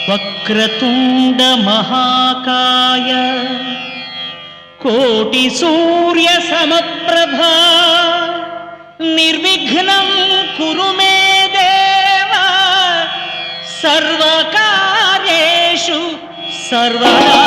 వక్రతుండ మహాకాయ కోటి సూర్య సమప్రభా నిర్విఘ్నం కురు మే దేవ సర్వకార్యేషు సర్వదా.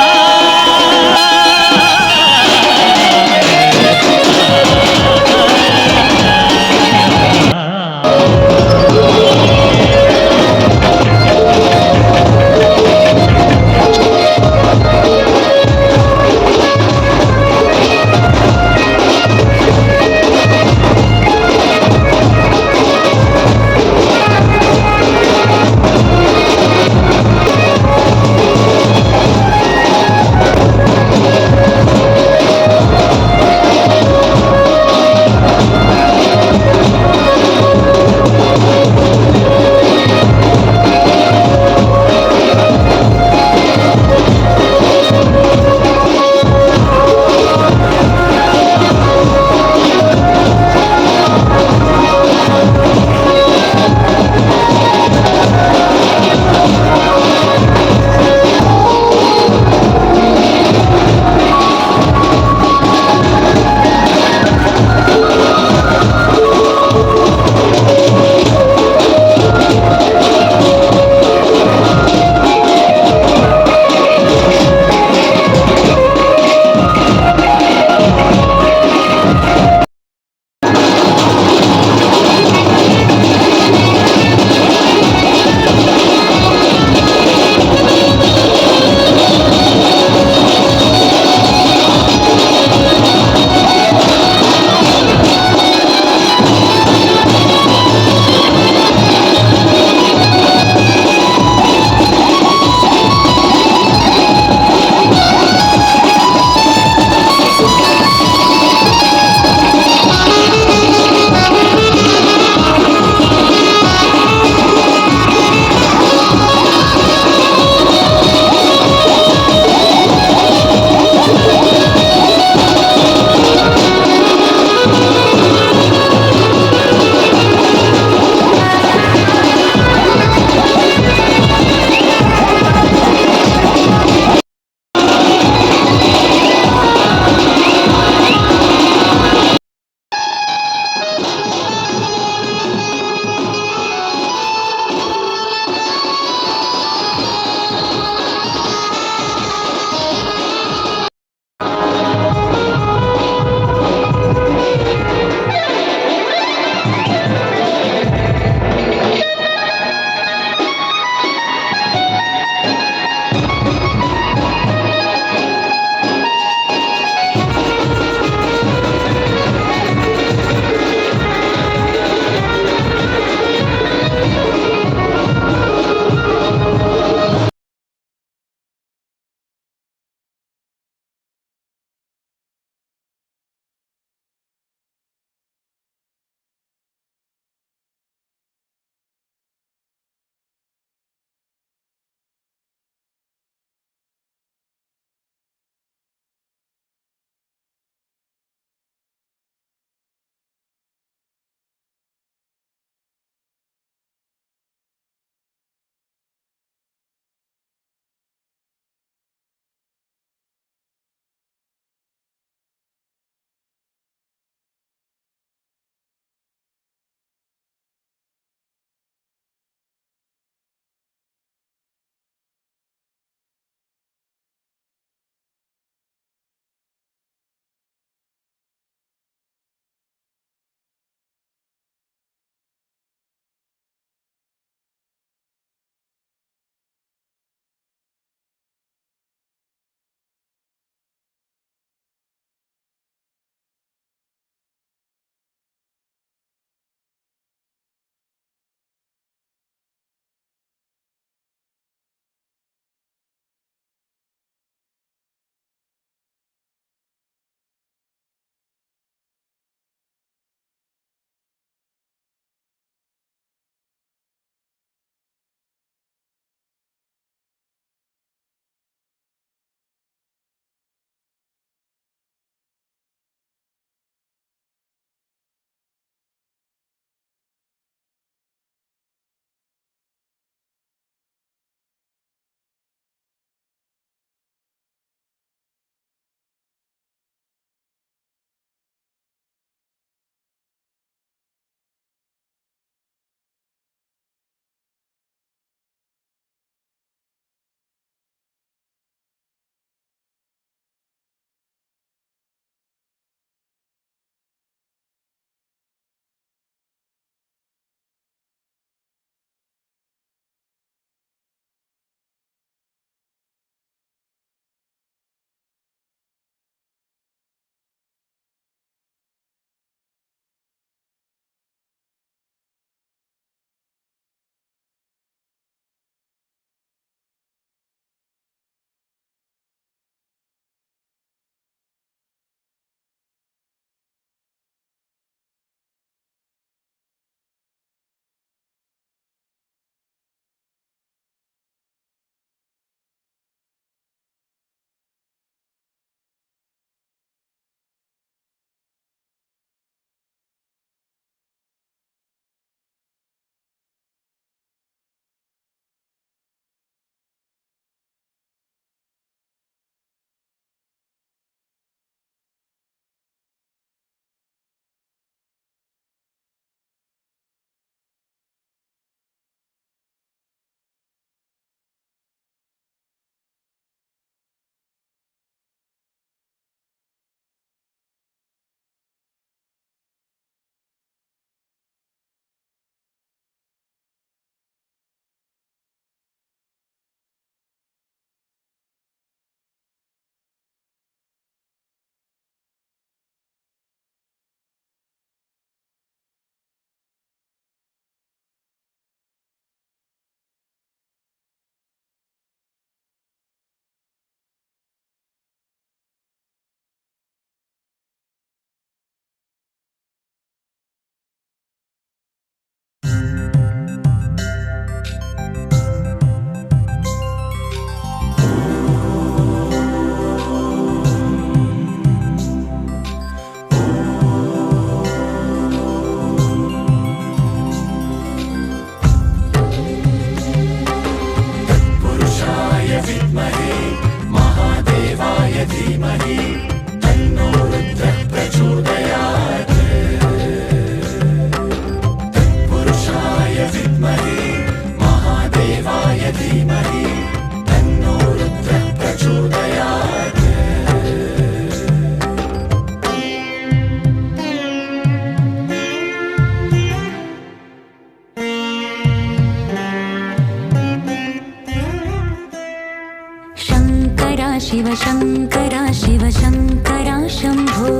शङ्कर शम्भो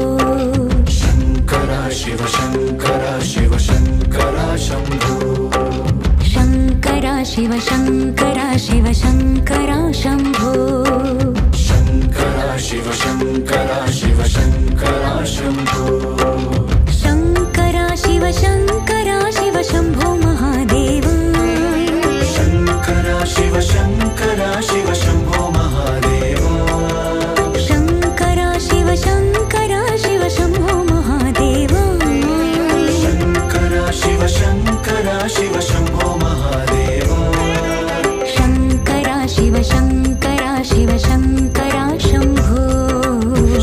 शङ्कर शिव शङ्कर शिव शङ्कर शम्भो शङ्कर शिव शङ्कर शिव शङ्कर शम्भो शङ्कर शिव शङ्कर शिव शङ्कर शम्भो शङ्कर शिव शङ्कर शिव शम्भो महादेव शङ्कर शिव शङ्कर शिव शम्भो महादेव शङ्कर शिव शङ्कर शिव शम्भो महादेव शङ्कर शिव शङ्कर शिव शम्भो महादेव शङ्कर शिव शङ्कर शिव शङ्कर शम्भो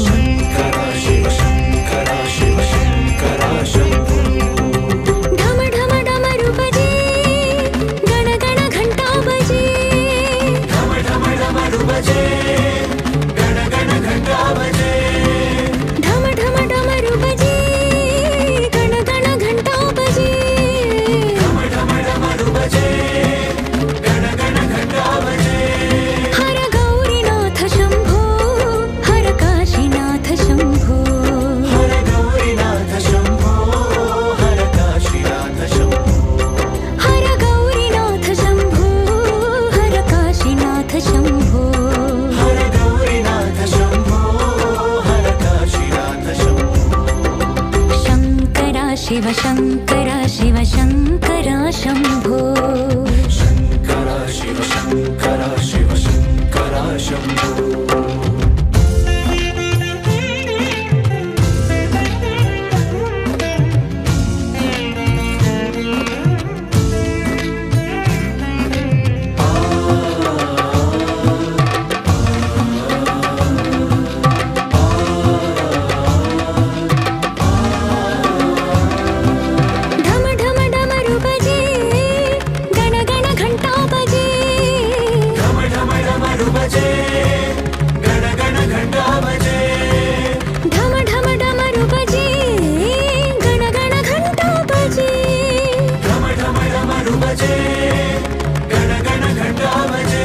शङ्कर शिव शङ्कर शिव शङ्कर शम्भो ढम ढम डमरू बजे गण गण घंटा बजे ढम ढम डमरू बजे गण गण घंटा बजे ढम ढम डमरू बजे गण गण घंटा बजे ढम ढम डमरू बजे गण गण घंटा बजे हर गौरीनाथ शंभो हर काशीनाथ शंभो हर गौरीनाथ शंभो हर काशीनाथ शंभो हर गौरीनाथ शंभो हर काशीनाथ शंभो हर गौरीनाथ शंभो हर काशीनाथ शंभो शंकर शिव शंकर शिव शंकर शंभो शंकर शिव शंकर शिव शंकर शंभो ढम ढम डमरू बजे गण गण घंटा बजे ढम ढम डमरू बजे गण गण घंटा बजे ढम ढम डमरू बजे गण गण घंटा बजे ढम ढम डमरू बजे गण गण घंटा बजे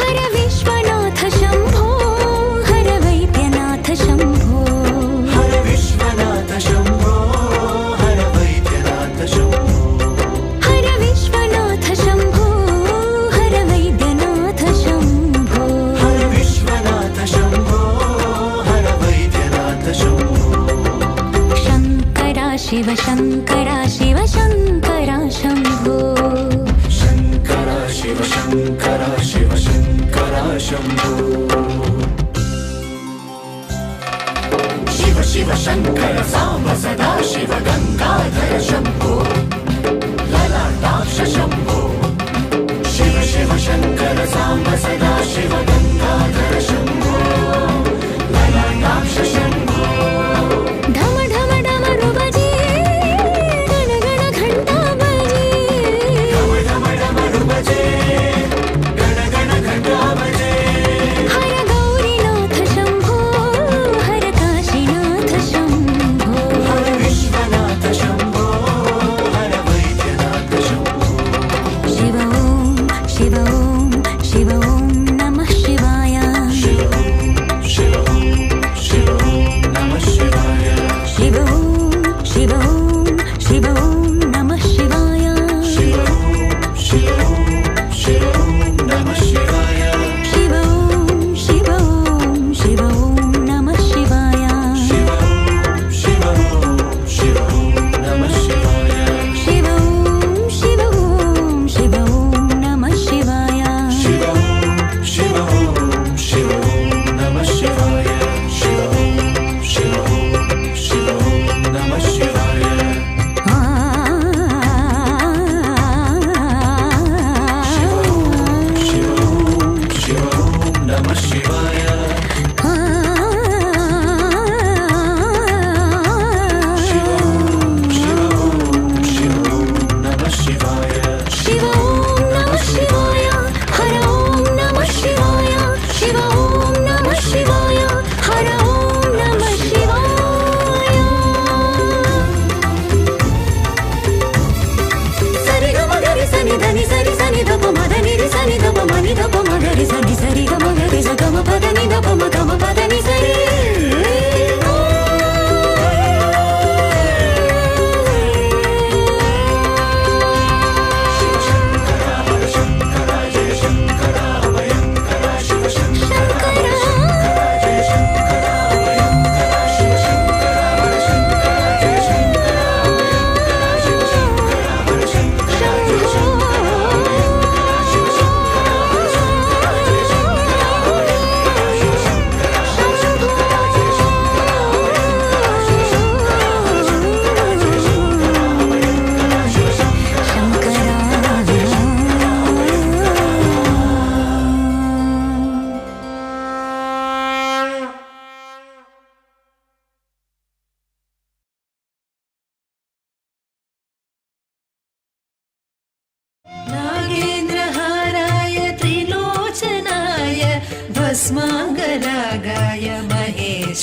हर विश्वनाथ शंभो हर वैद्यनाथ शंभो हर विश्वनाथ शंभो हर वैद्यनाथ शंभो हर विश्वनाथ शंभो हर वैद्यनाथ शंभो हर विश्वनाथ शंभो हर वैद्यनाथ शंभो शंकर शिव शंकर शिव शंकर शंभो शंकर शिव शंकर शिव शंकर शंभो शिव शिव शंकर सांब सदा शिव गंगाधर शंभो ललाटाक्ष शंभो शिव शिव शंकर सांब सदा शिव गंगाधर शंभो ललाटाक्ष शंभो ढम ढम डमरू बजे गण गण घंटा बजे ढम ढम डमरू बजे गण गण घंटा बजे हर गौरीनाथ शंभो हर काशीनाथ शंभो हर विश्वनाथ शंभो हर वैद्यनाथ शंभो शिव ओम शिव ओम शिव ओम नमः शिवाय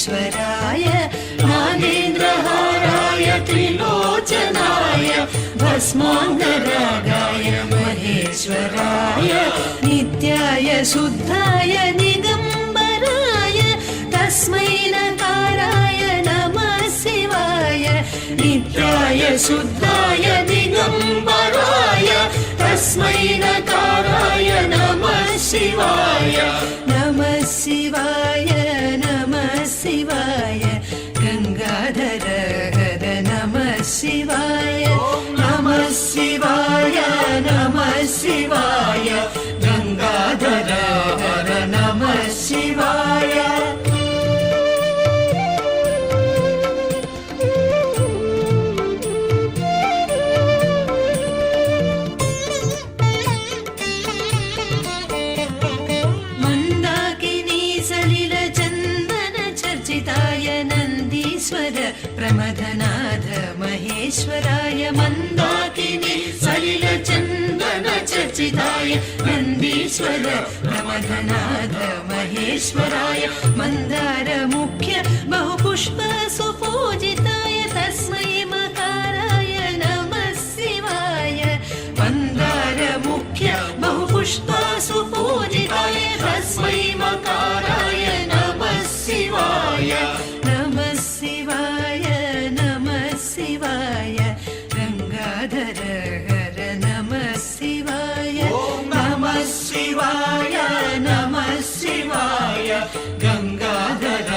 महेश्वराय नागेन्द्रहाराय त्रिलोचनाय भस्माङ्गरागाय महेश्वराय नित्याय शुद्धाय दिगम्बराय तस्मै नकाराय नमः शिवाय नित्याय शुद्धाय दिगम्बराय तस्मै नकाराय नमः शिवाय नमः शिवाय नमः शिवाय गंगाधर हर नमः शिवाय नमः शिवाय नमः शिवाय गंगाधर हर नमः शिवाय प्रमथनाथ महेश्वराय मंदाकिनी सलिल चंदन चर्चिताय नंदीश्वर प्रमथनाथ महेश्वराय मंदार मुख्य बहुपुष्प सुपूजिताय तस्मै मकाराय नमः शिवाय मंदार मुख्य बहुपुष्प सुपूजिताय तस्मै मकाराय नमः शिवाय नमः शिवाय नमः शिवाय गंगाधर हर नमः शिवाय नमः शिवाय नमः शिवाय गंगाधर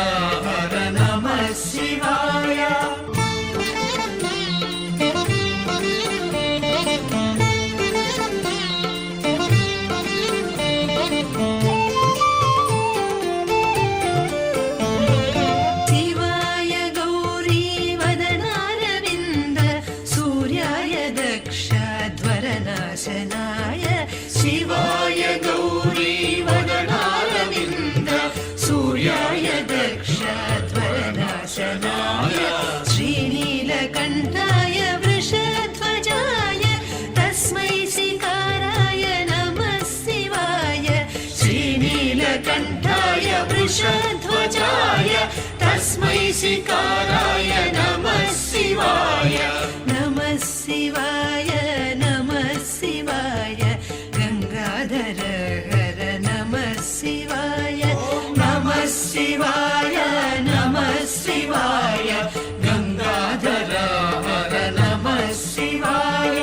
हर नमः शिवाय शिवाय गौरी वदनारविन्द सूर्याय दक्षध्वरनाशनाय श्रीनीलकण्ठाय वृषध्वजाय तस्मै शिकाराय नमः शिवाय श्रीनीलकण्ठाय वृषध्वजाय तस्मै शिकाराय नमः शिवाय नमः शिवाय नमः शिवाय गंगाधर हर नमः शिवाय नमः शिवाय नमः शिवाय गंगाधर हर नमः शिवाय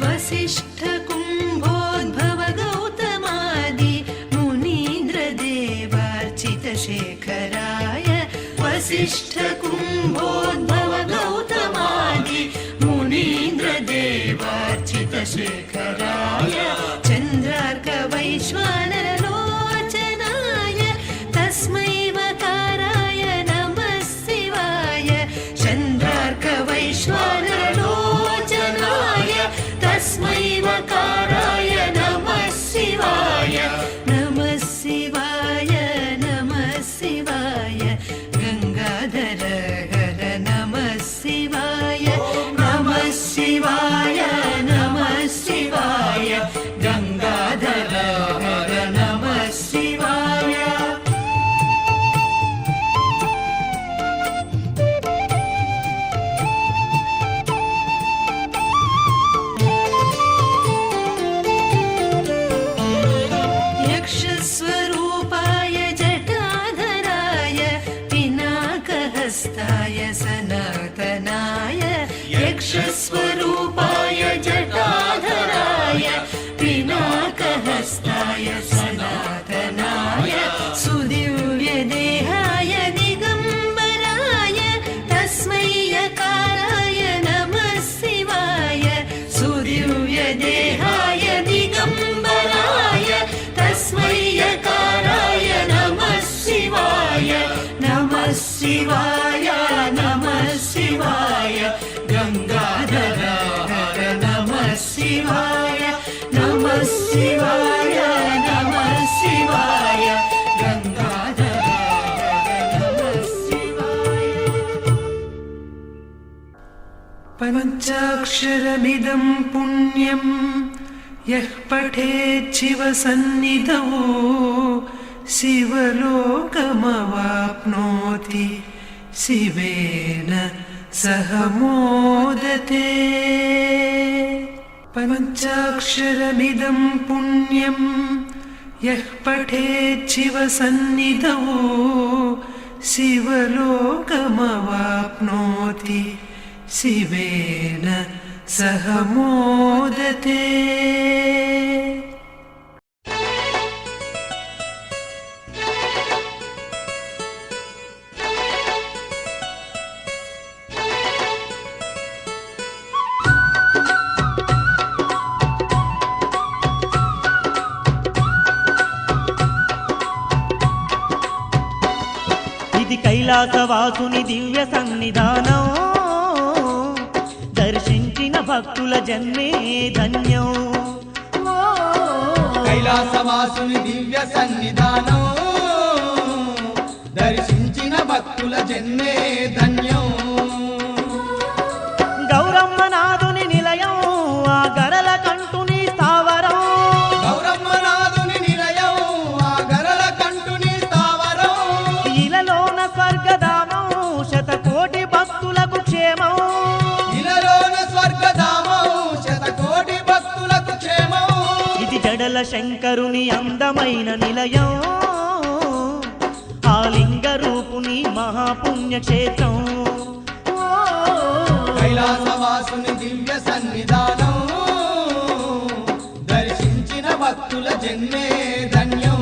वसिष्ठ कुंभोद्भव गौतमादि शेखराय वसिष्ठ कुंभोद्भव गौतमादि मुनीन्द्र देवार्चित शेखराय चंद्रार्क वैश्वानर लोचनाय तस्मै वकाराय नमः शिवाय चंद्रार्क वैश्वानर लोचनाय तस्मै वकाराय नमः शिवाय नमः शिवाय शिवाय गंगाधर हर नमः शिवाय नमः शिवाय नमः शिवाय गंगाधर हर नमः शिवाय यक्षस्वरूपाय हस्ताय सनातनाय यक्षस्वरूपाय जटाधराय पिनाकहस्ताय सनातनाय सुदिव्य देहाय दिगंबराय तस्मै यकाराय नमः शिवाय सुदिव्य देहाय दिगंबराय तस्मै यकाराय नमः शिवाय नमः शिवाय नमः शिवाय गंगाधर हर नमः शिवाय नमः शिवाय नमः शिवाय गंगाधर हर नमः शिवाय పంచాక్షరమిదం పుణ్యం యః పఠేచ్చివ సన్నిధౌ శివలోకమవాప్నోతి శివేన సహ మోదతే. పంచాక్షరమిదం పుణ్యం యః పఠేచ్చివ సన్నిధౌ శివలోకమవాప్నోతి శివేన సహ మోదతే. ఇది కైలాసవాసుని దివ్య సన్నిధానం, దర్శించిన భక్తుల జన్మే ధన్యం. కైలాసవాసుని దివ్య సన్నిధానం, దర్శించిన భక్తుల జన్మే ధన్యం. గౌరమ్మనాథుని నిలయం, ఆ గరల కంటుని స్థావరం. గౌరమ్మనాథుని నిలయం, ఆ గరల కంటుని స్థావరం. ఇలలోన స్వర్గధామం, శతకోటి భక్తులకు క్షేమం. ఇలలోన స్వర్గధామం, శతకోటి భక్తులకు క్షేమం. ఇది జడల శంకరుని అందమైన నిలయం, ఆ లింగ రూపుని మహాపుణ్యక్షేత్రం. కైలాసవాసుని దివ్య సన్నిధానం, దర్శించిన భక్తుల జన్మే ధన్యం.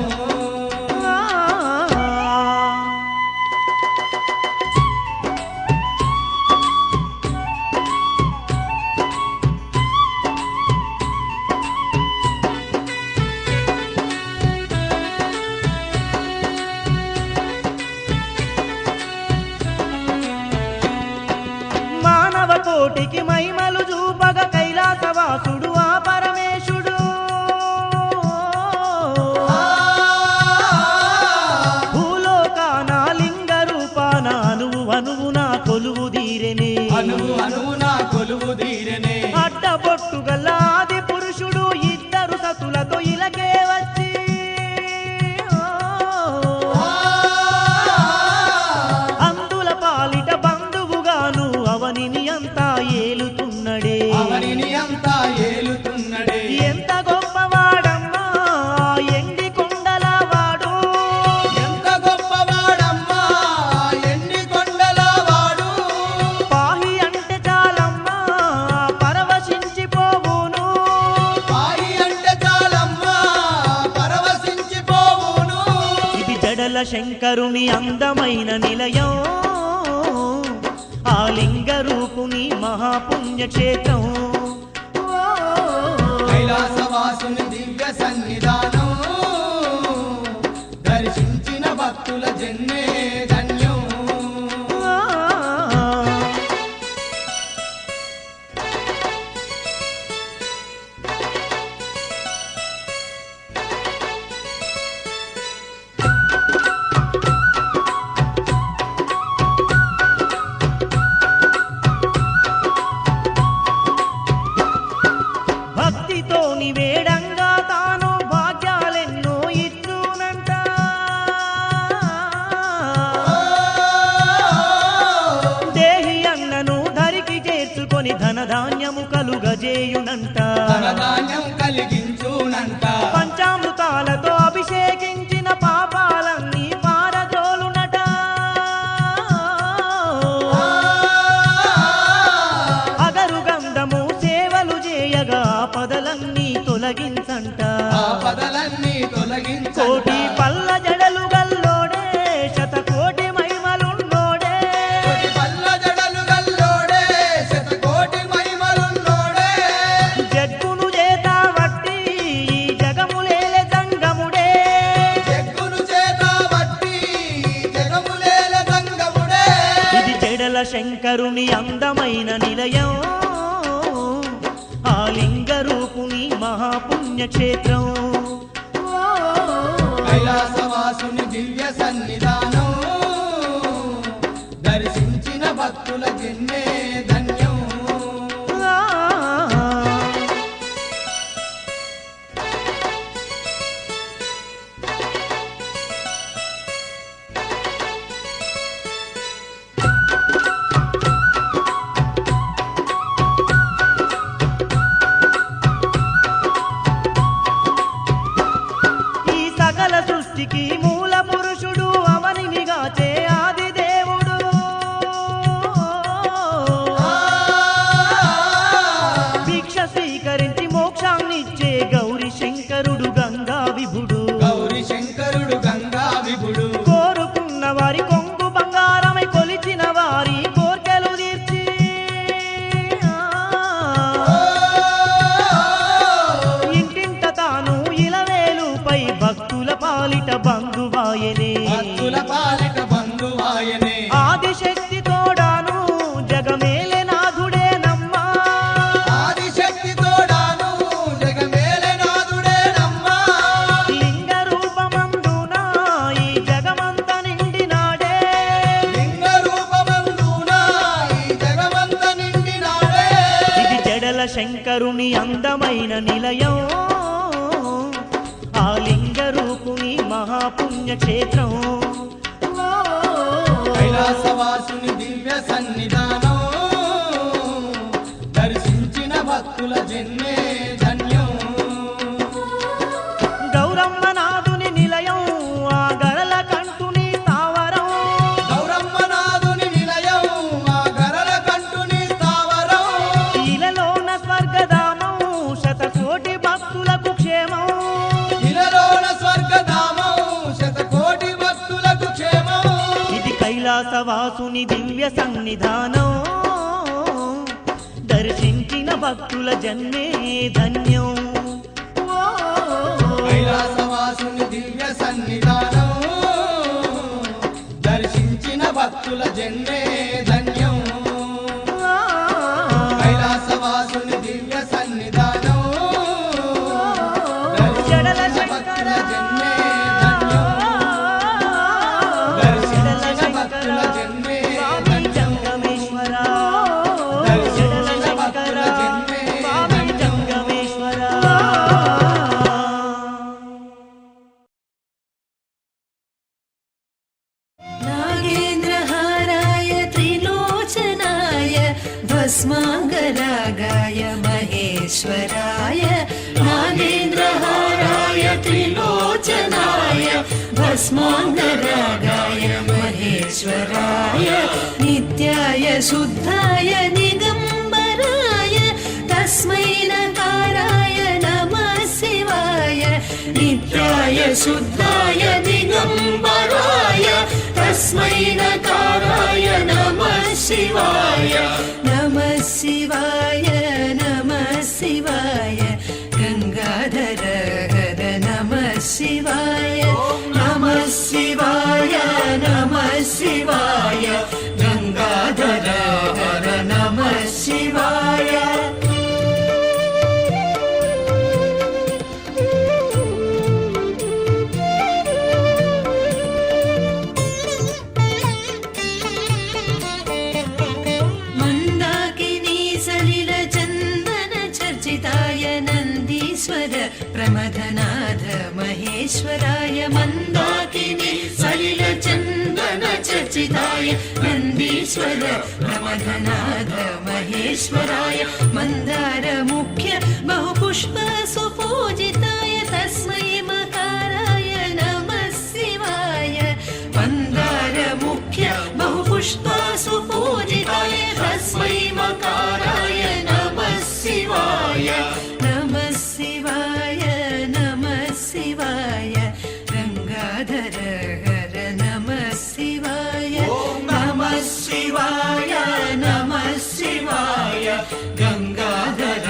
మానవ కోటికి మహిమలు చూపగ కైలాసవాసుడు ఆ పరమేశుడు. భూలోకాన లింగ రూపాన అణువు అణువున కొలువు తీరెనే. అనువు అనువున కొలువు తీరనే. అడ్డబొట్టు గల ఆది పురుషుడు ఇద్దరు సతులతో ఇలకే వచ్చి అందుల పాలిట బంధువుగాను అవనిని అంతా ఏలుతున్నడే. అవనిని అంతా ఏలుతున్నడే. ఎంత గొప్పవాడమ్మా ఎండి కొండల వాడు. ఎంత గొప్పవాడమ్మా ఎండి కొండల వాడు. పాహి అంటే చాలమ్మా పరవశించిపోవును. పాయి అంటే చాలమ్మా పరవశించిపోవును. ఇది జడల శంకరుని అందమైన నిలయం, ఆ లింగ రూపుని మహాపుణ్యక్షేత్రం. కైలాసవాసుని దివ్య సన్నిధానం, దర్శించిన భక్తుల జన్మే ధన్యం. భక్తితోని వేడంగా తాను భాగ్యాలెన్నో ఇచ్చునంట. దేహి అన్నను ధరికి చేర్చుకొని ధనధాన్యము కలుగజేయునంట. ధనధాన్యం కలిగించునంట. పంచామృతాలతో అభిషేకించిన పాపాలన్నీ పారద్రోలునట. అగరు గంధము సేవలు చేయగా ఆపదలన్నీ తొలగించంట. ఆపదలన్నీ తొలగించంట. కోటి పల్ల జడలు గల్లోడే, శతకోటి మహిమలున్నోడే. కోటి పల్ల జడలు గల్లోడే, శతకోటి మహిమలున్నోడే. జగ్గును చేత వట్టి ఈ జగములేలే జంగముడే. జగ్గును చేత వట్టి జగములేల సంగముడే. ఇది జడల శంకరుని అందమైన నిలయం, ఆ లింగ రూపుని మహాపుణ్యక్షేత్రం. కైలాసవాసుని దివ్య సన్నిధానం, దర్శించిన భక్తుల జన్మే ధన్యం. శంకరుని అందమైన నిలయం ఆ లింగ రూపుని మహాపుణ్యక్షేత్రం కైలాసవాసుని దివ్య సన్నిధానం దర్శించిన భక్తుల జన్మే ధన్యం గౌరమ్మ నాదుని నిలయం ఆ గరల కంటుని స్థావరం గౌరమ్మనాథుని నిలయం ఆ గరల కంటుని స్థావరం ఇలలోన స్వర్గధామం శతకోటి భక్తులకు క్షేమం ఇలలోన స్వర్గధామం శతకోటి భక్తులకు క్షేమం ఇది కైలాసవాసుని దివ్య సన్నిధానం దర్శించిన భక్తుల జన్మే ధన్యం కైలాసవాసుని దివ్య సన్నిధానం దర్శించిన భక్తుల జన్మే ధన్యం కైలాసవాసుని దివ్య సన్నిధానం జడల దర్శించిన శంకర భక్తుల జన్మే ధన్యం దర్శించిన భక్తుల జన్మే స్వామి ధన్యం జంగమేశ్వర దర్శించిన జడల శంకర భక్తుల జన్మే స్వామి ధన్యం జంగమేశ్వర नागेन्द्रहाराय त्रिलोचनाय भस्माङ्गरागाय महेश्वराय नागेन्द्रहाराय त्रिलोचनाय भस्माङ्गरागाय महेश्वराय नित्याय शुद्धाय दिगम्बराय तस्मै नकाराय नमः शिवाय नित्याय शुद्धाय दिगम्बराय तस्मै नकाराय नमः शिवाय नमः शिवाय नमः शिवाय गंगाधर हर नमः शिवाय नमः शिवाय नमः शिवाय गंगाधर हर नमः शिवाय मन्दाकिनी सलिलचन्दन चर्चिताय नन्दीश्वर प्रमथनाथ महेश्वराय मन्दाकिनी सलिलचन्दन चर्चिताय नन्दीश्वर प्रमथनाथ महेश्वराय मन्दार मुख्य बहुपुष्प सुपूजिताय तस्मै मकाराय नमः शिवाय मन्दार मुख्य बहुपुष्प सुपूजिताय तस्मै मकाराय नमः शिवाय नमः शिवाय नमः शिवाय गंगाधर हर नमः शिवाय नमः शिवाय नमः शिवाय गंगाधर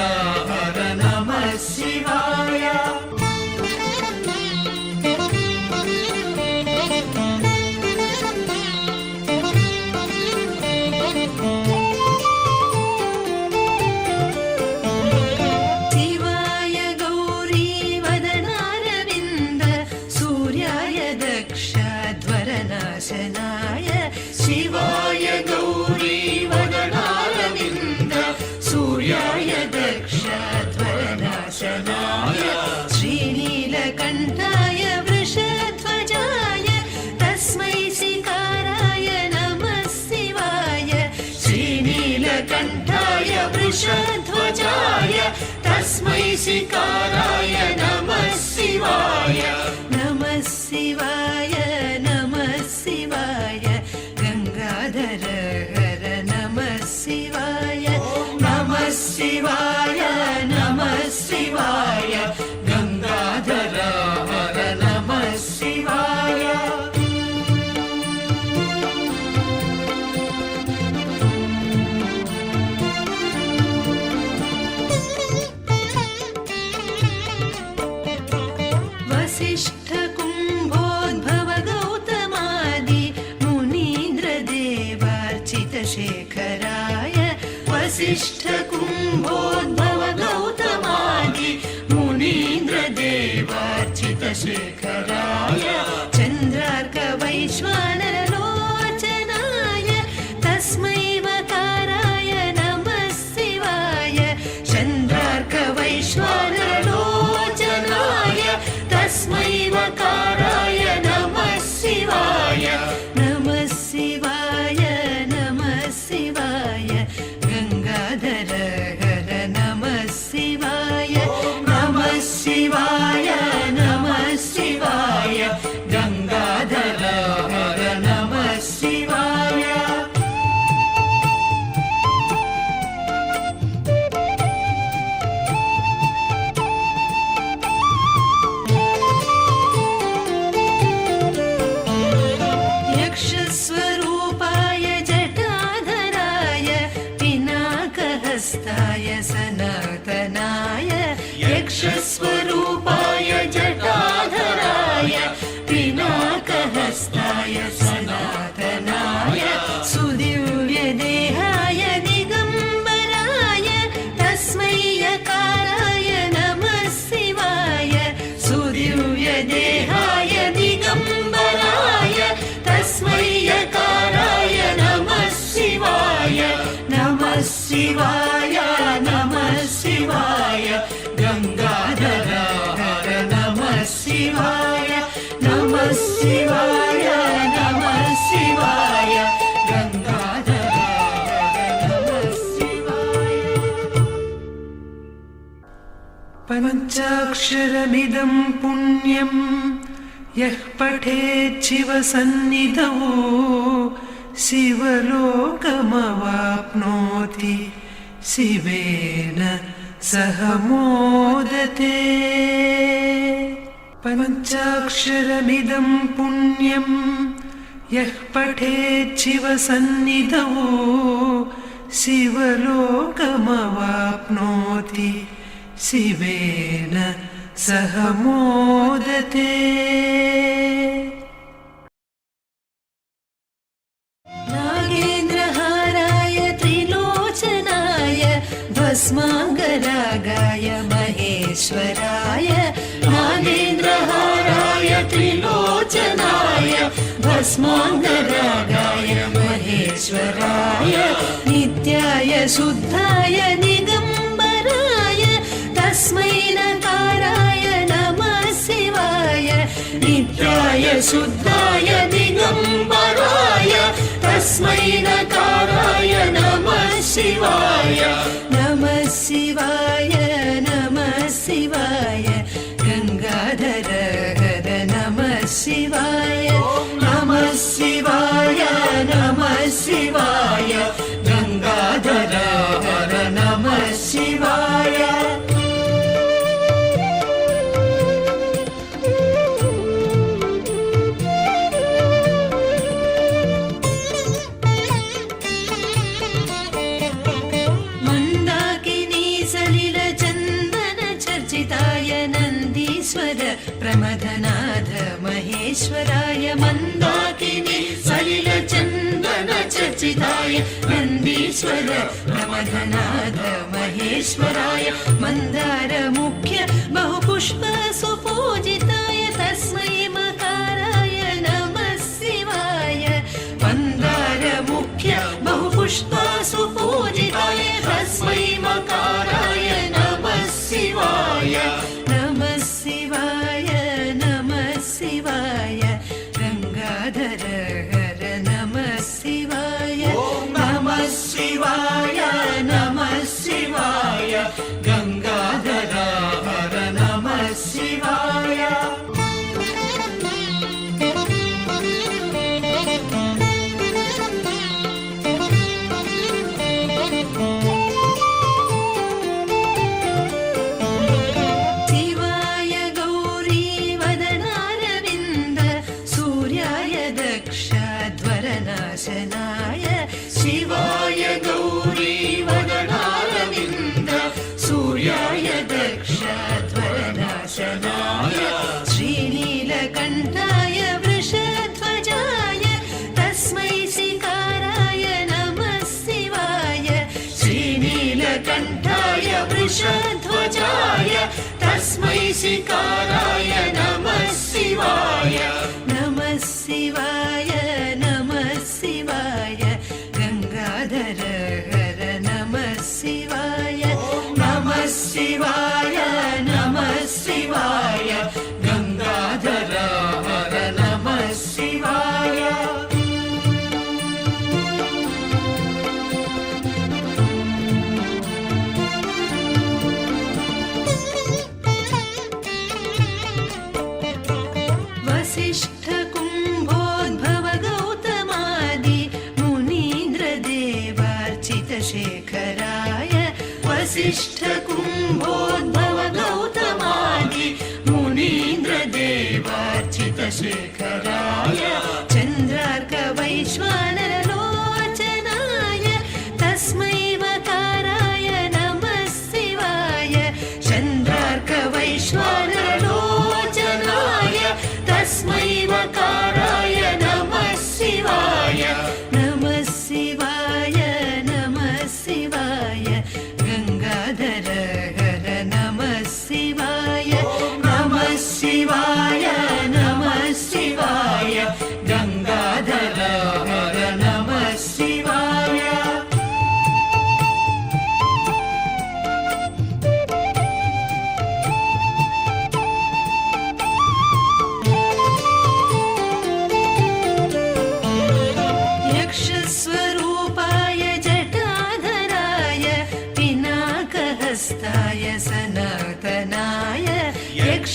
हर नमः शिवाय शिवाय गौरी वदनारविन्द सूर्याय दक्षध्वरनाशनाय शिवाय गौरी वदनारविन्द सूर्याय दक्षध्वरनाशनाय श्रीनीलकण्ठाय वृषध्वजाय तस्मै शिकाराय नमः शिवाय श्रीनीलकण्ठाय वृषध्वजाय तस्मै शिकाराय नमः शिवाय नमः शिवाय नमः शिवाय गंगाधर हर नमः शिवाय नमः शिवाय नमः शिवाय गंगाधर हर नमः शिवाय वसिष्ठ कुम्भोद्भव गौतमादि मुनीन्द्रदेवार्चित शेखराय वसिष्ठ कुम्भोद्भव गौतमादि मुनीन्द्रदेवार्चित शेखराय चन्द्रार्क वैश्वानरलोचनाय तस्मै वकाराय नमः शिवाय चन्द्र स्वरूपाय जटाधराय पिनाकहस्ताय सनातनाय सुदिव्यदेहाय दिगम्बराय तस्मै यकाराय नमः शिवाय सुदिव्यदेहाय दिगम्बराय तस्मै यकाराय नमः शिवाय नमः शिवाय नमः शिवाय गंगाधर हर नमः शिवाय नमः शिवाय नमः शिवाय गंगाधर हर नमः शिवाय पञ्चाक्षरमिदं पुण्यं यः पठेत् शिवसन्निधौ शिवलोकमवाप्नोति शिवेन सह मोदते पञ्चाक्षरमिदं पुण्यं यः पठेत् शिवसन्निधौ शिवलोकमवाप्नोति शिवेन सह मोदते नागेन्द्रहाराय त्रिलोचनाय भस्माङ्गरागाय महेश्वराय नागेन्द्रहाराय त्रिलोचनाय भस्माङ्गरागाय महेश्वराय नित्याय शुद्धाय दिगम्बराय तस्मै नकाराय नमः शिवाय नित्याय शुद्धाय दिगम्बराय तस्मै नकाराय नमः शिवाय नमः शिवाय नमः शिवाय गंगाधर हर नमः शिवाय नमः शिवाय नमः शिवाय गंगाधर हर नमः शिवाय प्रमथनाथ महेश्वराय मन्दाकिनी सलिलचन्दन चर्चिताय नन्दीश्वर प्रमथनाथ महेश्वराय मन्दार मुख्य बहुपुष्प सुपूजिताय तस्मै मकाराय नमः शिवाय मन्दार मुख्य बहुपुष्प सुपूजिताय तस्मै मकाराय नमः शिवाय नमः शिवाय नमः शिवाय गंगाधर हर नमः शिवाय नमः शिवाय नमः शिवाय गंगाधर हर नमः शिवाय शिवाय गौरी वदनारविन्द सूर्याय दक्षध्वरनाशनाय श्रीनीलकण्ठाय वृषध्वजाय तस्मै शिकाराय नमः शिवाय श्रीनीलकण्ठाय वृषध्वजाय तस्मै शिकाराय नमः शिवाय नमः शिवाय नमः शिवाय गंगाधर हर नमः शिवाय नमः शिवाय नमः शिवाय गंगाधर हर नमः शिवाय वसिष्ठ कुंभोद्भव गौतमादि मुनीन्द्र देवार्चित शेखराय वसिष्ठ कुंभोद्भव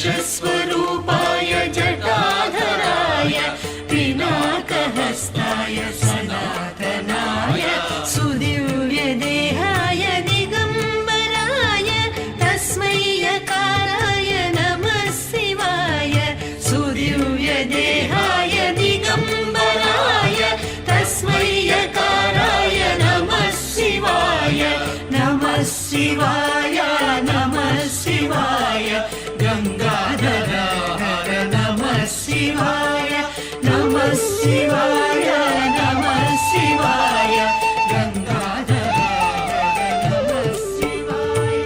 वृषस्वरूपाय जटाधराय पिनाकहस्ताय सनातनाय सुदिव्यदेहाय दिगम्बराय तस्मै यकाराय नमः शिवाय सुदिव्यदेहाय दिगम्बराय तस्मै यकाराय नमः शिवाय नमः शिवाय नमः शिवाय गंगाधर हर नमः शिवाय नमः शिवाय नमः शिवाय गंगाधर हर नमः शिवाय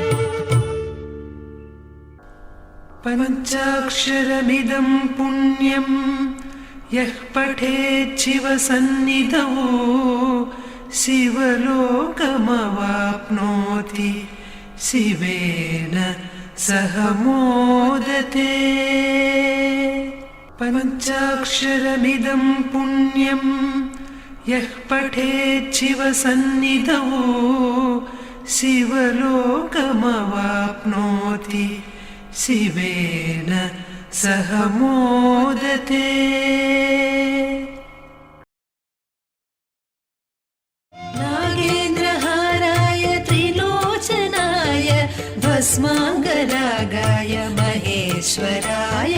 पञ्चाक्षरमिदं पुण्यं यः पठेत् शिवसन्निधौ शिवलोकमवाप्नोति शिवेन सह मोदते पञ्चाक्षरमिदं पुण्यं यः पठेत् शिवसन्निधौ शिवलोकमवाप्नोति शिवेन सह मोदते नागेन्द्रहाराय त्रिलोचनाय भस्माङ्गरागाय महेश्वराय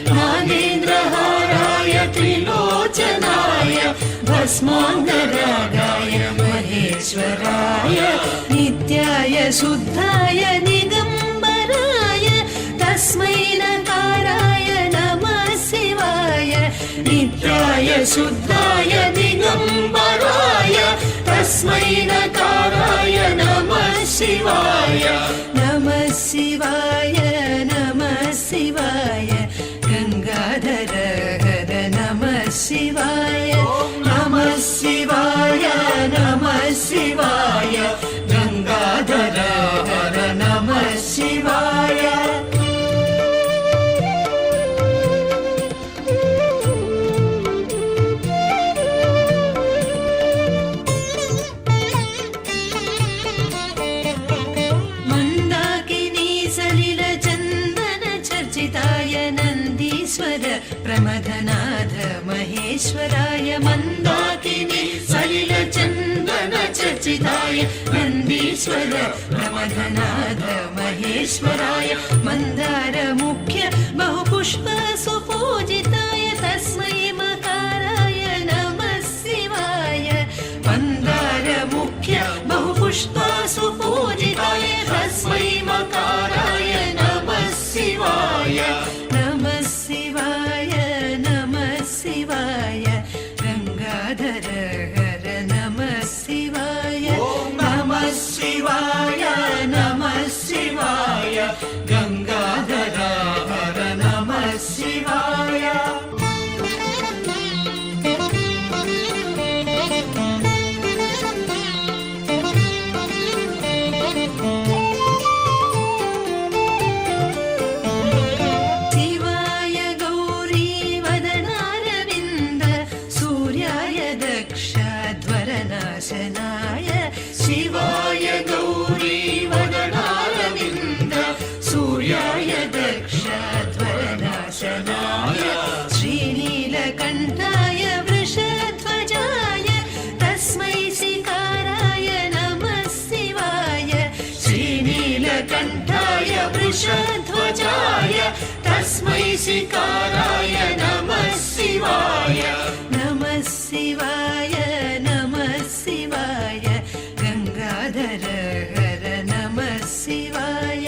नागेन्द्रहाराय त्रिलोचनाय भस्माङ्गरागाय महेश्वराय नित्याय शुद्धाय दिगम्बराय तस्मै नकाराय नमः शिवाय नित्याय शुद्धाय दिगम्बराय तस्मै नकाराय नमः शिवाय नमः शिवाय नमः शिवाय गंगाधर हर नमः शिवाय नमः शिवाय नमः शिवाय गंगाधर हर नमः शिवाय प्रमथनाथ महेश्वराय मन्दाकिनी सलिलचन्दन चर्चिताय नन्दीश्वर प्रमथनाथ महेश्वराय मन्दार मुख्य बहुपुष्प सुपूजिताय तस्मै मकाराय नमः शिवाय मन्दार मुख्य बहुपुष्प सुपूजिताय तस्मै मकाराय नमः शिवाय नमः शिवाय नमः शिवाय गंगाधर हर नमः शिवाय नमः शिवाय नमः शिवाय गंगाधर हर नमः शिवाय शिवाय गौरी वदनारविन्द सूर्याय दक्षध्वरनाशनाय श्रीनीलकण्ठाय वृषध्वजाय तस्मै शिकाराय नमः शिवाय श्रीनीलकण्ठाय वृषध्वजाय तस्मै शिकाराय नमः शिवाय नमः शिवाय नमः शिवाय गंगाधर हर नमः शिवाय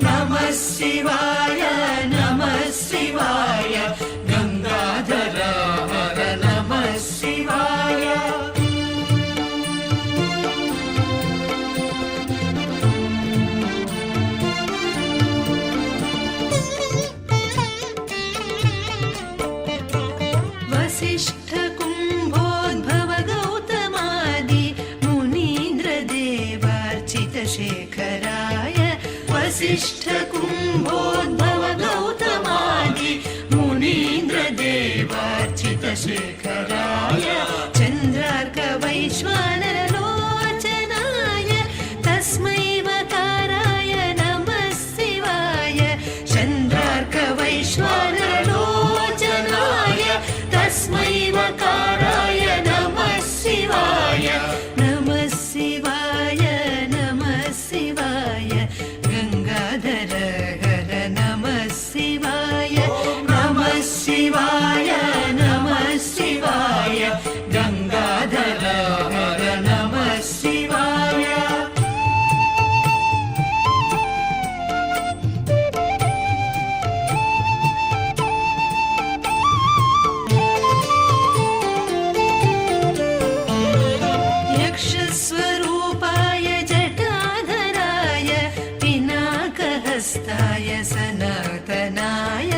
नमः शिवाय नमः शिवाय गंगाधर हर नमः शिवाय वसिष्ठ कुम्भोद्भव गौतमादि मुनीन्द्रदेवार्चित शेखराय वसिष्ठ कुम्भोद्भव गौतमादि मुनीन्द्रदेवार्चित शेखराय चन्द्रार्क वैश्वानरलोचनाय तस्मै वकाराय नमः शिवाय चन्द्रार्क गङ्गाधर हर नमः शिवाय नमः शिवाय नमः शिवाय गङ्गाधर हर नमः शिवाय यक्षस्वरूपाय जटाधराय पिनाकहस्ताय सनातनाय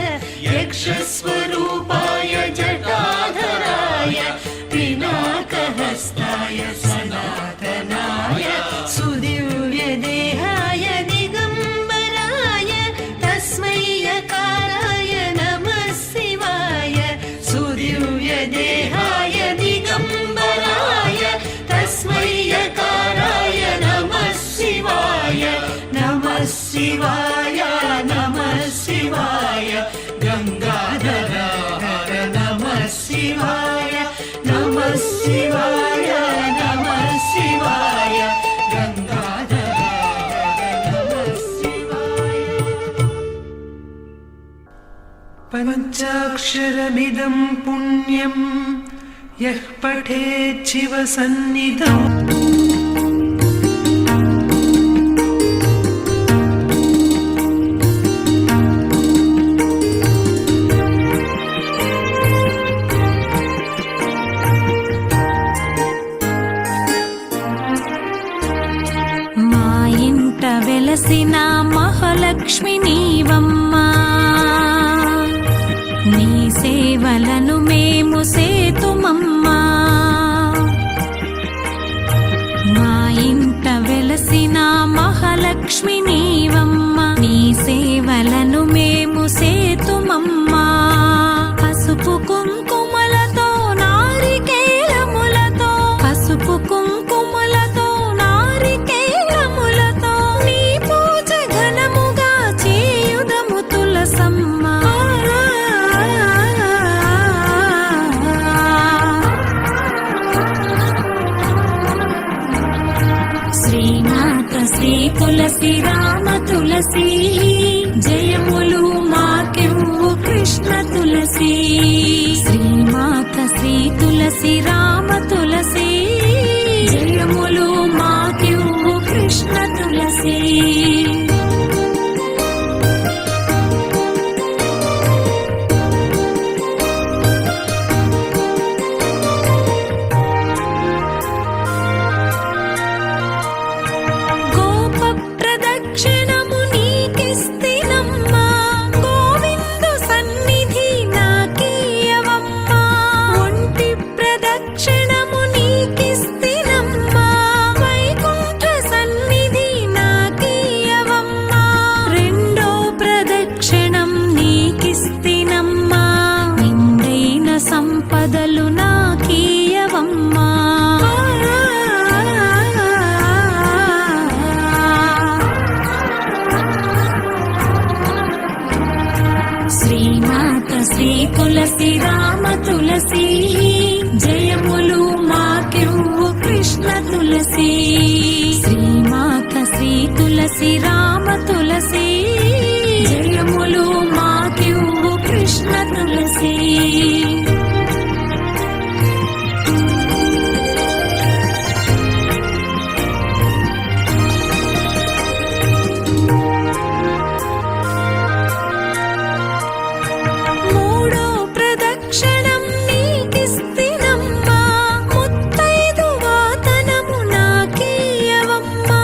यक्षस्वरूपाय जटाधराय पिनाकहस्ताय सनातनाय सुदिव्यदेहाय दिगम्बराय तस्मै यकाराय नमः शिवाय सुदिव्यदेहाय दिगम्बराय तस्मै यकाराय नमः शिवाय नमः शिवाय नमः शिवाय गङ्गाधर हर नमः शिवाय नमः शिवाय नमः शिवाय गङ्गाधर हर नमः शिवाय पञ्चाक्षरमिदं पुण्यं यः पठेत् शिवसन्निधम् మా ఇంట వెలసిన మహాలక్ష్మి నీవమ్మా నీ సేవలను మేము సేతుమమ్మా మా ఇంట వెలసిన మహాలక్ష్మి నీవమ్మా నీ సేవలను మేము సేతుమమ్మా పసుపు కుంకుమలతో నారికేళములతో పసుపు కుంకుమలతో నారికేళములతో నీ పూజ ఘనముగా చేయుదము తులసమ్మ శ్రీనాథ శ్రీ తులసి రామ తులసి జయములు మాకెవ్వు కృష్ణ తులసి శ్రీమాత శ్రీ తులసి రామ తులసి జయములు మాకెవ్వు కృష్ణ తులసి గోప ప్రదక్షిణము నీకిస్తినమ్మా గోవిందు సన్నిధి నాకీయవమ్మా ఒంటి ప్రదక్షిణము నీకిస్తినమ్మా వైకుంఠ సన్నిధి నాకీయవమ్మా రెండో ప్రదక్షిణం నీకిస్తినమ్మా నిండైన సంపదలు నాకీయవమ్మా శ్రీమాత శ్రీ తులసి రామ తులసి జయములు మాకెవ్వు కృష్ణ తులసి శ్రీమాత శ్రీ తులసి రామ తులసి జయములు మాకెవ్వు కృష్ణ తులసి మూడో ప్రదక్షిణం నీకిస్తినమ్మా ముత్తైదు వాతనము నాకీయవమ్మా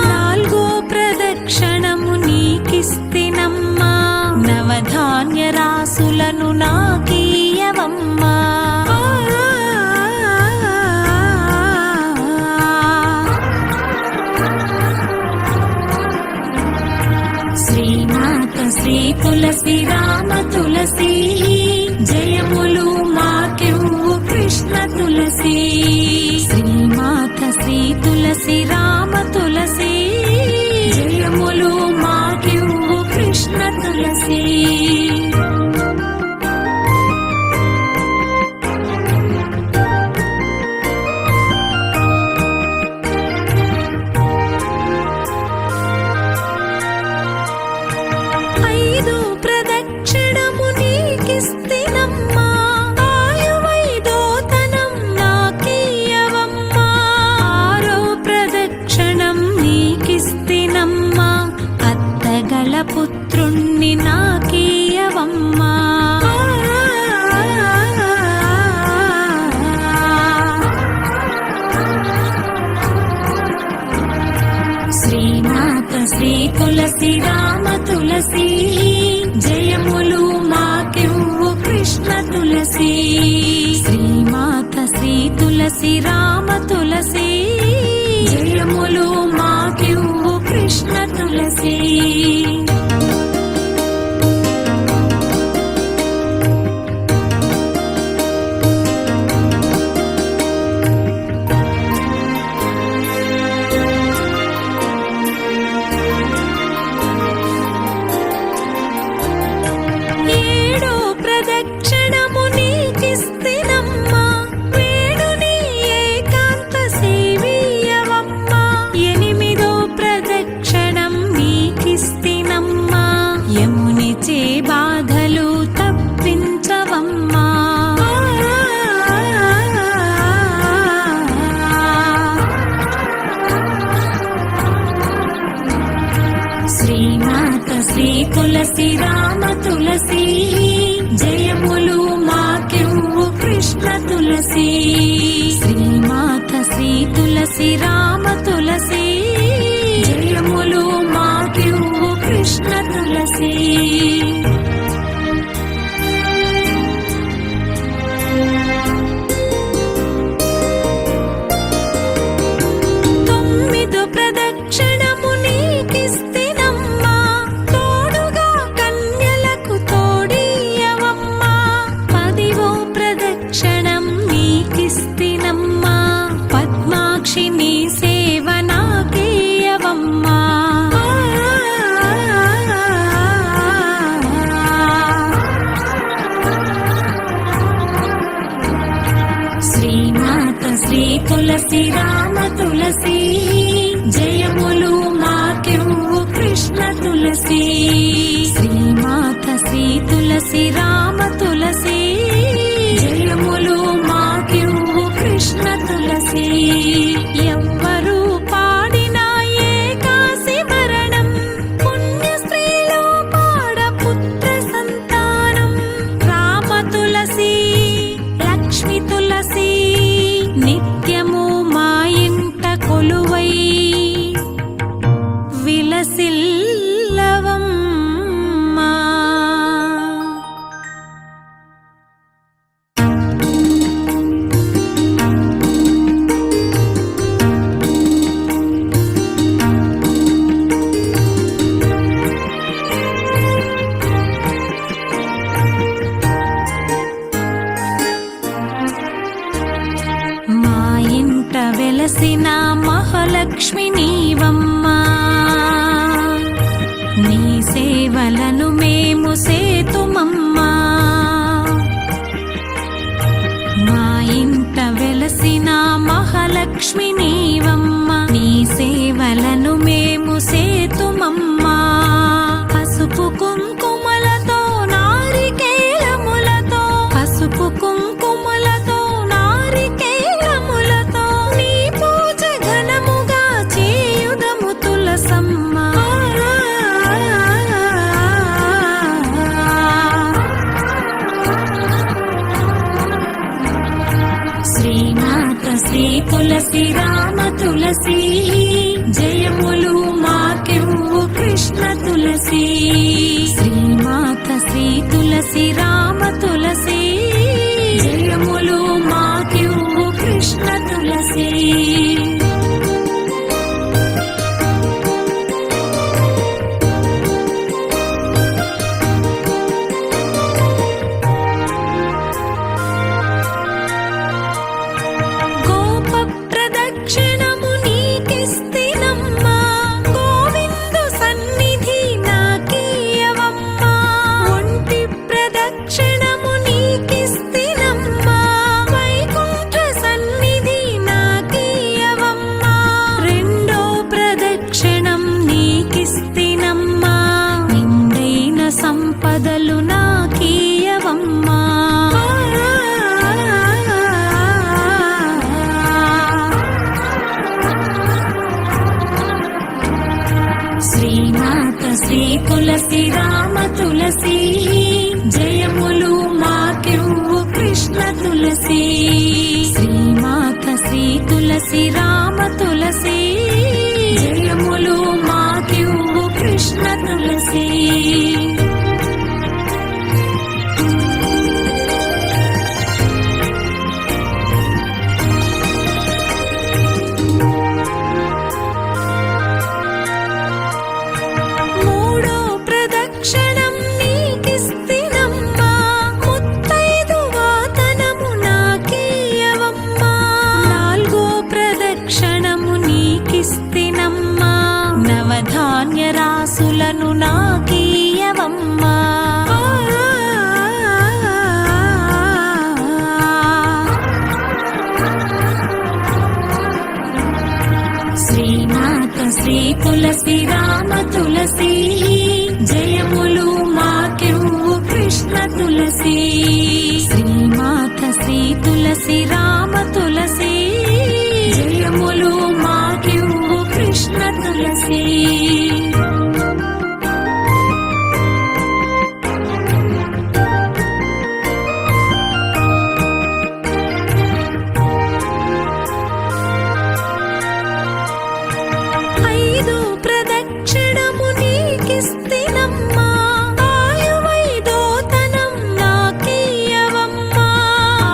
నాలుగో ప్రదక్షిణము నీకిస్తినమ్మా నవధాన్య రాసులను నాకీయవమ్మా శ్రీనాథ శ్రీ తులసి రామ తులసి జయములు మాకెవ్వు కృష్ణ తులసి శ్రీమాత శ్రీ తులసి రామ తులసి జయములు మాకెవ్వు కృష్ణ తులసి మంగళ పుత్రుణ్ణి నాకీయవమ్మా శ్రీమాత శ్రీ తులసి రామ తులసి జయములు మాకివ్వు కృష్ణ తులసి శ్రీమాత శ్రీ తులసి రామ తులసి జయములు మాకివ్వు కృష్ణ తులసి ఏడో ప్రదక్షిణము నీకిస్తినమ్మా వేడుని ఏకాంత సేవీయవమ్మా ఎనిమిదో ప్రదక్షిణం నీకిస్తినమ్మా యమునిచే బాధలు తప్పించవమ్మా శ్రీమాత శ్రీ తులసి రామ తులసి జయములు మాకివ్వు కృష్ణ తులసి శ్రీమాత శ్రీ తులసి రామ తులసి జయములు మాకివ్వు కృష్ణ తులసి తొమ్మిదో ప్రదక్షిణము నీకిస్తినమ్మా తోడుగా కన్యలకు తోడియవమ్మా పదివో ప్రదక్షిణం నీకిస్తినమ్మా పద్మాక్షి నీ సేవ నాకేయవమ్మా శ్రీమాత శ్రీ తులసి రామ తులసి జయములు మాకివ్వు కృష్ణ తులసి శ్రీమాత శ్రీ తులసి రామ తులసి జయములు మాకివ్వు కృష్ణ తులసి ఎవ్వరు పాడినా ఏకాసి మరణం పుణ్య స్త్రీలో పాడ పుత్ర సంతానం రామ తులసి లక్ష్మి తులసి నిత్యము మా ఇంట కొలువై విలసిల్లవమ్మా మా ఇంట వెలసిన మహాలక్ష్మి నీవమ్మా నీ సేవలను మేము సేతుమమ్మా మా ఇంట వెలసిన మహాలక్ష్మి నీవమ్మా నీ సేవలను మేము సేతుమమ్మా పసుపు కుంకుమలతో నారికేలములతో పసుపు కుంకుమలతో నారికేలములతో నీ పూజ ఘనముగా చేయుదము తులసమ్మా శ్రీమాత శ్రీ తులసి రామ తులసి జయములు మాకివ్వు కృష్ణ తులసి శ్రీమాత శ్రీ తులసి రామ తులసి జయములు మాకివ్వు కృష్ణ తులసి గోప ప్రదక్షిణము నీకిస్తినమ్మా గోవిందు సన్నిధి నాకీయవమ్మా ఒంటి ప్రదక్షిణము నీకిస్తినమ్మా వైకుంఠ సన్నిధి నాకీయవమ్మా తులసి రామ తులసి జయములు మాకివ్వు కృష్ణ తులసి శ్రీమాత శ్రీ తులసి రామ తులసి జయములు మాకివ్వు కృష్ణ తులసి మూడో ప్రదక్షిణం నీకిస్తినమ్మా ముత్తైదు వాతనము నాకీయవమ్మా నాలుగో ప్రదక్షిణము నీకిస్తినమ్మా నవధాన్య రాసులను నాకీయవమ్మా శ్రీమాత శ్రీ తులసి రామ తులసి జయములు మాకివ్వు కృష్ణ తులసి శ్రీమాత శ్రీ తులసి రామ తులసి జయములు మాకివ్వు కృష్ణ తులసి ఐదు ప్రదక్షిణము నీకిస్తినమ్మా ఆయువైదోతనం నాకీయవమ్మా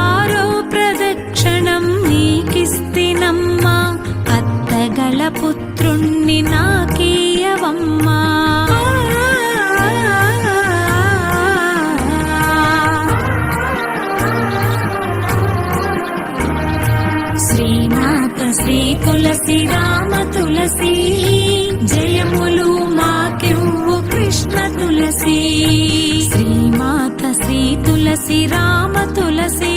ఆరో ప్రదక్షిణం నీకిస్తినమ్మా అత్తగల పుత్రుణ్ణి నాకీయవమ్మా శ్రీమాత శ్రీ తులసి రామ తులసి జయములు మాకివ్వు కృష్ణ తులసి శ్రీమాత శ్రీ తులసి రామ తులసి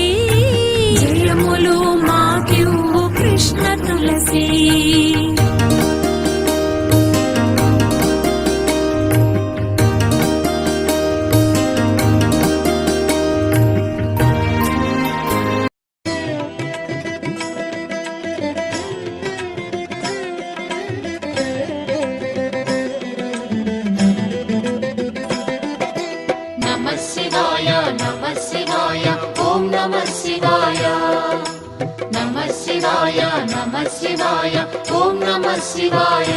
జయములు మాకివ్వు కృష్ణ తులసి నమః శివాయ ఓం నమః శివాయ నమః శివాయ ఓం నమః శివాయ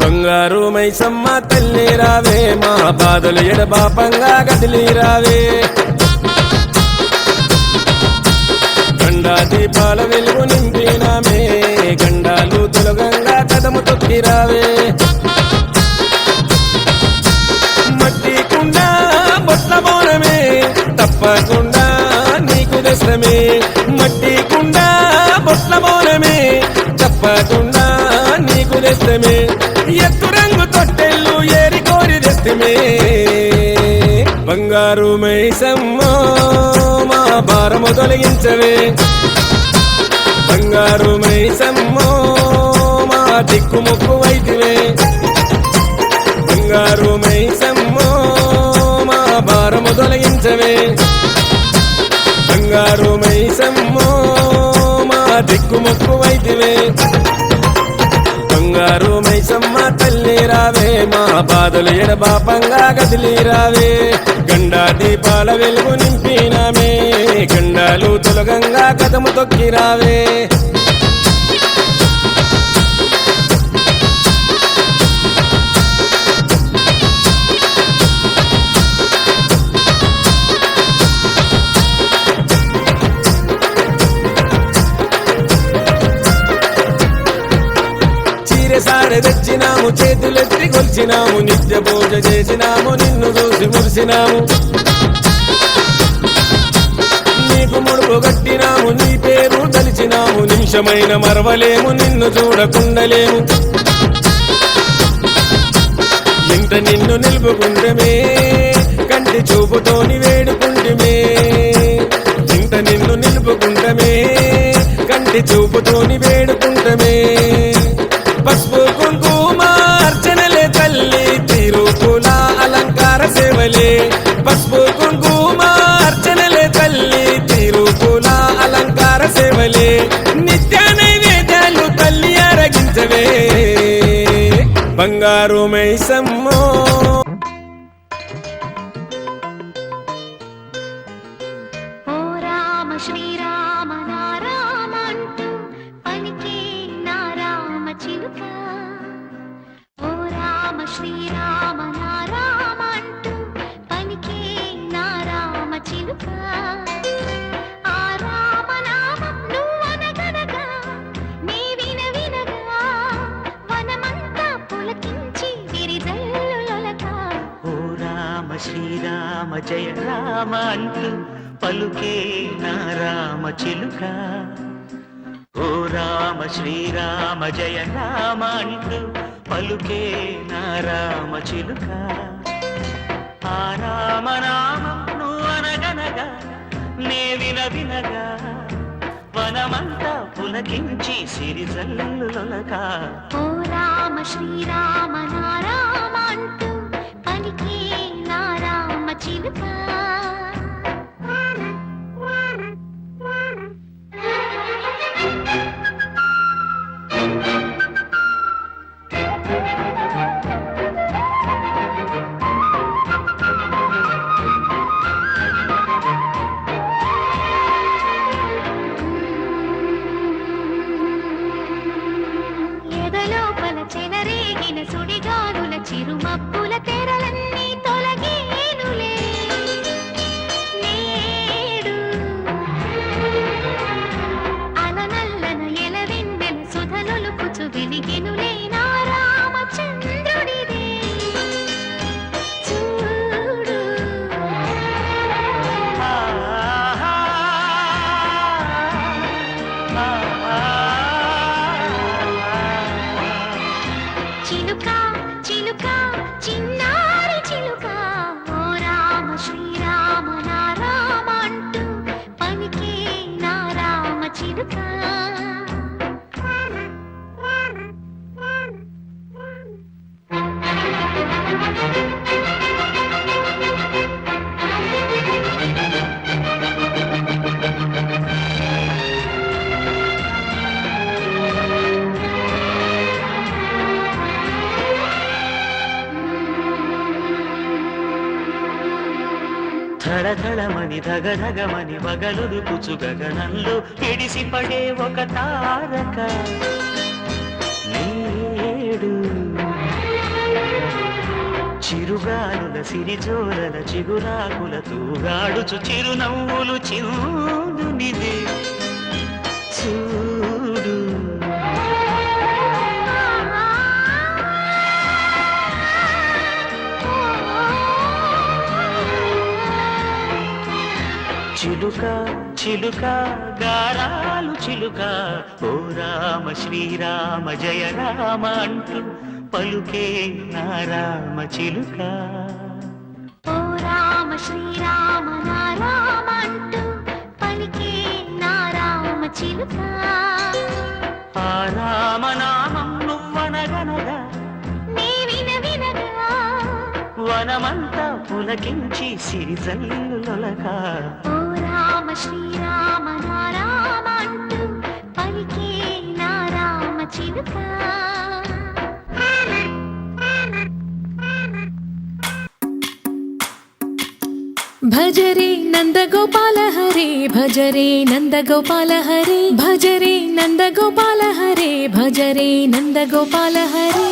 బంగారు మైసమ్మ తల్లి రావే మా బాధలు ఎడబాపంగా గదిలి రావే గండా దీపాల వెలుగు నింపినామే గండాలు తొలగంగా కదము తొక్కి రావే మట్టి కుండ బొట్ల బోనమే తప్పకుండా నీకు దశమే మట్టి కుండ బొట్ల బోనమే తప్పకుండా నీకు దశమే ఎత్తు రంగు తొట్టెళ్ళు ఏరి కోరి దెస్తమే బంగారు మైసమ్మ మా భారము తొలగించవే బంగారు మైసమ్మ మా దిక్కు ముక్కు వైతివే బంగారు మైసమ్మ మా భారము తొలగించవే బంగారు మైసమ్మ మా దిక్కు ముక్కు వైతివే బంగారు మైసమ్మ తల్లి రావే మా బాధలు ఎడబాపంగా గదిలి రావే గండా దీపాల వెలుగు నింపినామే గండాలు తొలగంగా కదము తొక్కి రావే తాళి తెచ్చినాము చేతులెత్తి కొలిచినాము నిత్య పూజ చేసినాము నిన్ను చూసి మురిసినాము నీకు ముడుపు కట్టినాము నీ పేరు తలిచినాము నిమిషమైన మరవలేము నిన్ను చూడకుండలేము ఇంత నిన్ను నిలుపుకుంటమే కంటి చూపుతోని వేడుకుంటమే ఇంత నిన్ను నిలుపుకుంటమే కంటి చూపుతోని వేడుకుంటమే పసుపు కుంకుమ అర్చనలే తల్లి తిరుపుల అలంకార సేవలే పసుపు కుంకుమ అర్చనలే తల్లి తిరుపుల అలంకార సేవలే నిత్య నైవేద్యాలు తల్లి అరగించవే బంగారు మైసమ్మో ఓ రామ శ్రీరామ నారామ అంటూ పలికే నారామ చిలుక ఓ రామ శ్రీరామ నారామ అంటూ పలికే నారామ చిలుక ఆ రామనామం నువ్వనగనగా నీ వినగా వనమంతా పులకించి విరిజల్లులొలక ఓ రామ శ్రీరామ జయ రామ అంటూ పలుకే నా రామ చిలుక ఓ రామ శ్రీరామ జయ రామ అంటూ పలుకే నా రామ చిలుక ఆ రామనామం నువ్వు అనగనగా నే వినగా వనమంతా పులకించి సిరిజల్లులొలక ఓ రామ శ్రీరామ నారామ అంటూ పలికే నారామ చిలుక ఎదలోపల చెలరేగిన సుడిగాలుల చిరుమబ్బుల తెరలన్నీ తొలగేనులే నేడు అలనల్లన ఎలవెన్నెల సుధనులుపుచు వెలిగెనులే నా రామచంద్రుడిదే చూడు చిలుక చిలుక చిన్నారి చిలుక ఓ రామ శ్రీరామ నారామ అంటూ పలికే నారామ చిలుక ధడధడమని ధగధగమని వగలుదుకుచు గగనంలో ఎడిసి పడే ఒక తారక నేడు చిరుగాలుల సిరిజోరల చిగురాకుల తూగాడుచు చిరునవ్వులు చిందునిదే చూడు చిలుక చిలుక గారాలు చిలుక ఓ రామ శ్రీరామ జయ రామ అంటూ పలుకే నా రామ చిలుక ఓ రామ శ్రీరామ నారామ అంటూ పలికే నారామ చిలుక ఆ రామనామం నువ్వనగనగా నీ వినగా వనమంతా పులకించి సిరిజల్లులొలక ఓ రామ శ్రీరామ నారామ అంటూ పలికే నారామ చిలుక భజరే నందగోపాల హరే భజరే నందగోపాల హరే భజరే నందగోపాల హరే భజరే నందగోపాల హరే